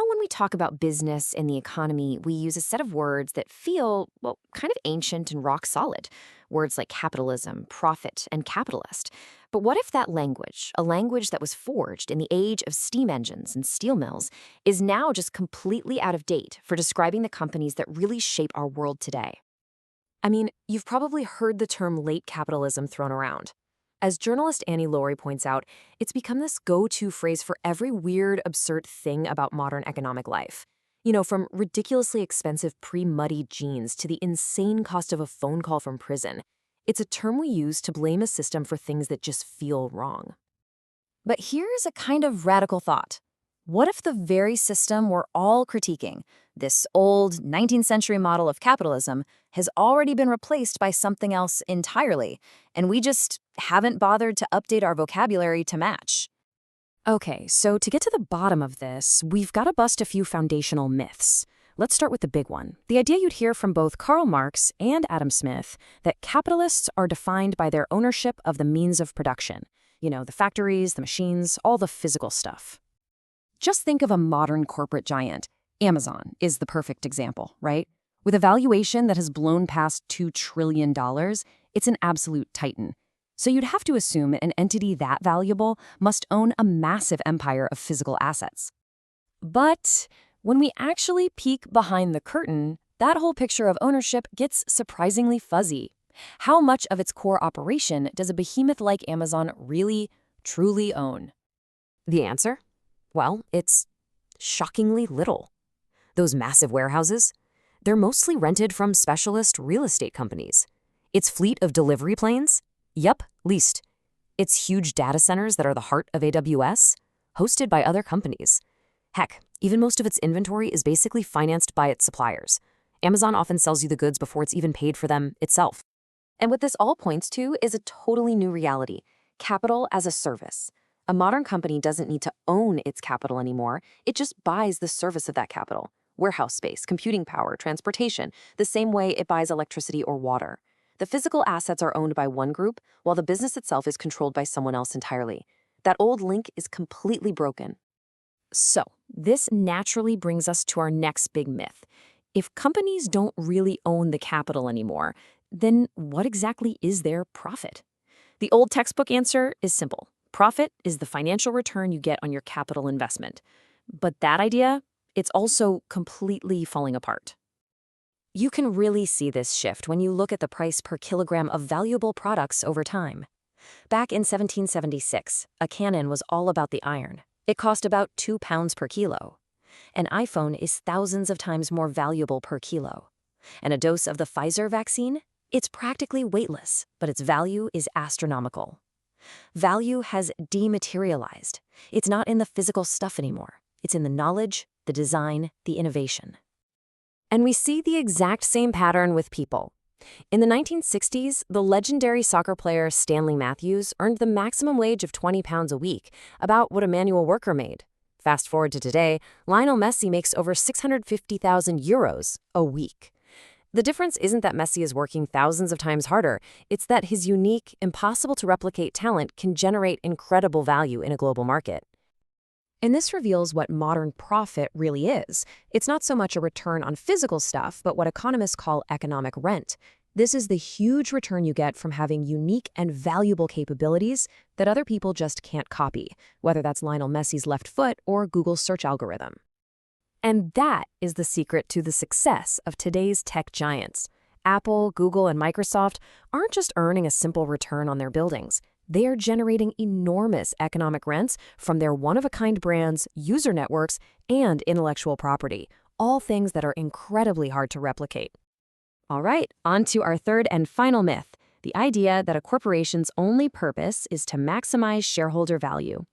When we talk about business and the economy, we use a set of words that feel, well, kind of ancient and rock solid. Words like capitalism, profit, and capitalist. But what if that language, a language that was forged in the age of steam engines and steel mills, is now just completely out of date for describing the companies that really shape our world today? I mean, you've probably heard the term late capitalism thrown around. As journalist Annie Laurie points out, it's become this go-to phrase for every weird, absurd thing about modern economic life. From ridiculously expensive pre-muddied jeans to the insane cost of a phone call from prison. It's a term we use to blame a system for things that just feel wrong. But here's a kind of radical thought. What if the very system we're all critiquing, this old 19th century model of capitalism, has already been replaced by something else entirely, and we just haven't bothered to update our vocabulary to match? Okay, so to get to the bottom of this, we've got to bust a few foundational myths. Let's start with the big one. The idea you'd hear from both Karl Marx and Adam Smith that capitalists are defined by their ownership of the means of production. The factories, the machines, all the physical stuff. Just think of a modern corporate giant. Amazon is the perfect example, right? With a valuation that has blown past $2 trillion, it's an absolute titan. So you'd have to assume an entity that valuable must own a massive empire of physical assets. But when we actually peek behind the curtain, that whole picture of ownership gets surprisingly fuzzy. How much of its core operation does a behemoth like Amazon really, truly own? The answer? Well, it's shockingly little. Those massive warehouses, they're mostly rented from specialist real estate companies. Its fleet of delivery planes? Yup, leased. Its huge data centers that are the heart of AWS? Hosted by other companies. Heck, even most of its inventory is basically financed by its suppliers. Amazon often sells you the goods before it's even paid for them itself. And what this all points to is a totally new reality: capital as a service. A modern company doesn't need to own its capital anymore. It just buys the service of that capital. Warehouse space, computing power, transportation, the same way it buys electricity or water. The physical assets are owned by one group, while the business itself is controlled by someone else entirely. That old link is completely broken. So, this naturally brings us to our next big myth. If companies don't really own the capital anymore, then what exactly is their profit? The old textbook answer is simple. Profit is the financial return you get on your capital investment. But that idea, it's also completely falling apart. You can really see this shift when you look at the price per kilogram of valuable products over time. Back in 1776, a cannon was all about the iron. It cost about 2 pounds per kilo. An iPhone is thousands of times more valuable per kilo. And a dose of the Pfizer vaccine? It's practically weightless, but its value is astronomical. Value has dematerialized. It's not in the physical stuff anymore. It's in the knowledge, the design, the innovation. And we see the exact same pattern with people. In the 1960s, the legendary soccer player Stanley Matthews earned the maximum wage of 20 pounds a week, about what a manual worker made. Fast forward to today, Lionel Messi makes over 650,000 euros a week. The difference isn't that Messi is working thousands of times harder. It's that his unique, impossible-to-replicate talent can generate incredible value in a global market. And this reveals what modern profit really is. It's not so much a return on physical stuff, but what economists call economic rent. This is the huge return you get from having unique and valuable capabilities that other people just can't copy, whether that's Lionel Messi's left foot or Google's search algorithm. And that is the secret to the success of today's tech giants. Apple, Google, and Microsoft aren't just earning a simple return on their buildings. They are generating enormous economic rents from their one-of-a-kind brands, user networks, and intellectual property, all things that are incredibly hard to replicate. All right, on to our third and final myth, the idea that a corporation's only purpose is to maximize shareholder value.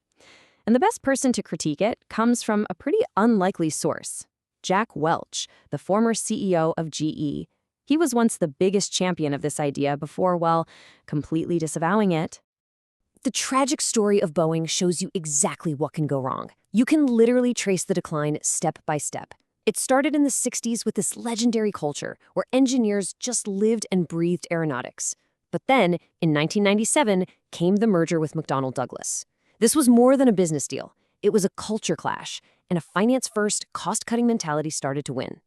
And the best person to critique it comes from a pretty unlikely source: Jack Welch, the former CEO of GE. He was once the biggest champion of this idea before, well, completely disavowing it. The tragic story of Boeing shows you exactly what can go wrong. You can literally trace the decline step by step. It started in the 60s with this legendary culture where engineers just lived and breathed aeronautics. But then, in 1997, came the merger with McDonnell Douglas. This was more than a business deal. It was a culture clash. and a finance-first, cost-cutting mentality started to win.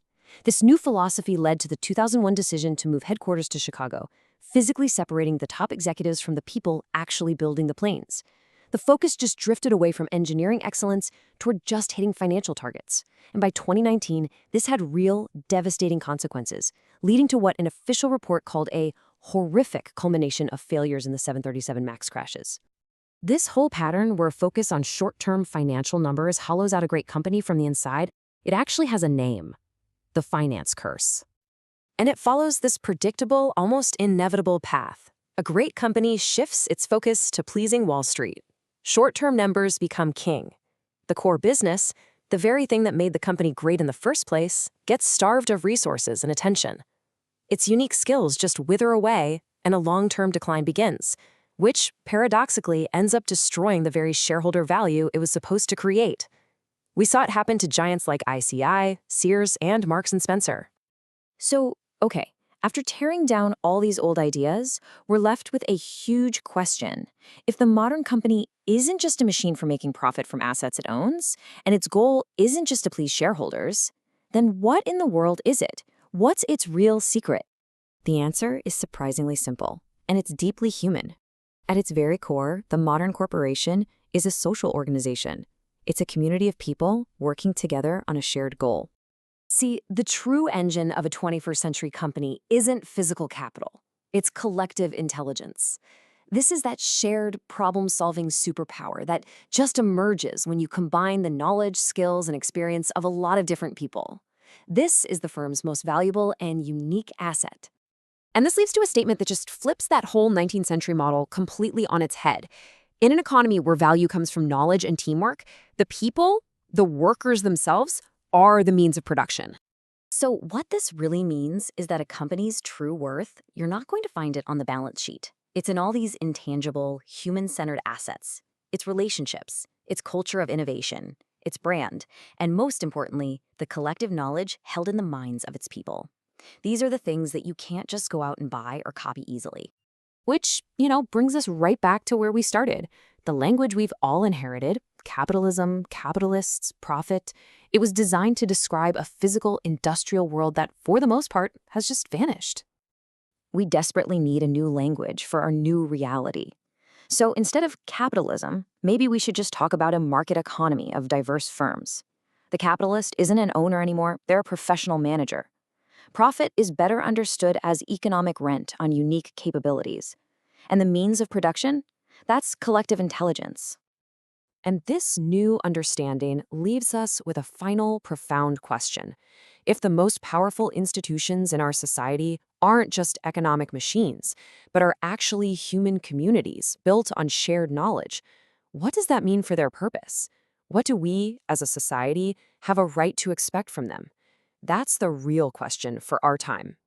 This new philosophy led to the 2001 decision to move headquarters to Chicago, physically separating the top executives from the people actually building the planes. The focus just drifted away from engineering excellence toward just hitting financial targets. And by 2019, this had real, devastating consequences, leading to what an official report called a horrific culmination of failures in the 737 MAX crashes. This whole pattern, where a focus on short-term financial numbers hollows out a great company from the inside, it actually has a name: the finance curse. And it follows this predictable, almost inevitable path. A great company shifts its focus to pleasing Wall Street. Short-term numbers become king. The core business, the very thing that made the company great in the first place, gets starved of resources and attention. Its unique skills just wither away, and a long-term decline begins, which, paradoxically, ends up destroying the very shareholder value it was supposed to create. We saw it happen to giants like ICI, Sears, and Marks & Spencer. So, okay, after tearing down all these old ideas, we're left with a huge question. If the modern company isn't just a machine for making profit from assets it owns, and its goal isn't just to please shareholders, then what in the world is it? What's its real secret? The answer is surprisingly simple, and it's deeply human. At its very core, the modern corporation is a social organization. It's a community of people working together on a shared goal. See, the true engine of a 21st century company isn't physical capital. It's collective intelligence. This is that shared problem-solving superpower that just emerges when you combine the knowledge, skills, and experience of a lot of different people. This is the firm's most valuable and unique asset. And this leads to a statement that just flips that whole 19th century model completely on its head. In an economy where value comes from knowledge and teamwork, the people, the workers themselves, are the means of production. So what this really means is that a company's true worth, you're not going to find it on the balance sheet. It's in all these intangible, human-centered assets. Its relationships, its culture of innovation, its brand, and most importantly, the collective knowledge held in the minds of its people. These are the things that you can't just go out and buy or copy easily. Which, brings us right back to where we started. The language we've all inherited, capitalism, capitalists, profit, it was designed to describe a physical, industrial world that, for the most part, has just vanished. We desperately need a new language for our new reality. So instead of capitalism, maybe we should just talk about a market economy of diverse firms. The capitalist isn't an owner anymore, they're a professional manager. Profit is better understood as economic rent on unique capabilities. And the means of production? That's collective intelligence. And this new understanding leaves us with a final, profound question. If the most powerful institutions in our society aren't just economic machines, but are actually human communities built on shared knowledge, what does that mean for their purpose? What do we, as a society, have a right to expect from them? That's the real question for our time.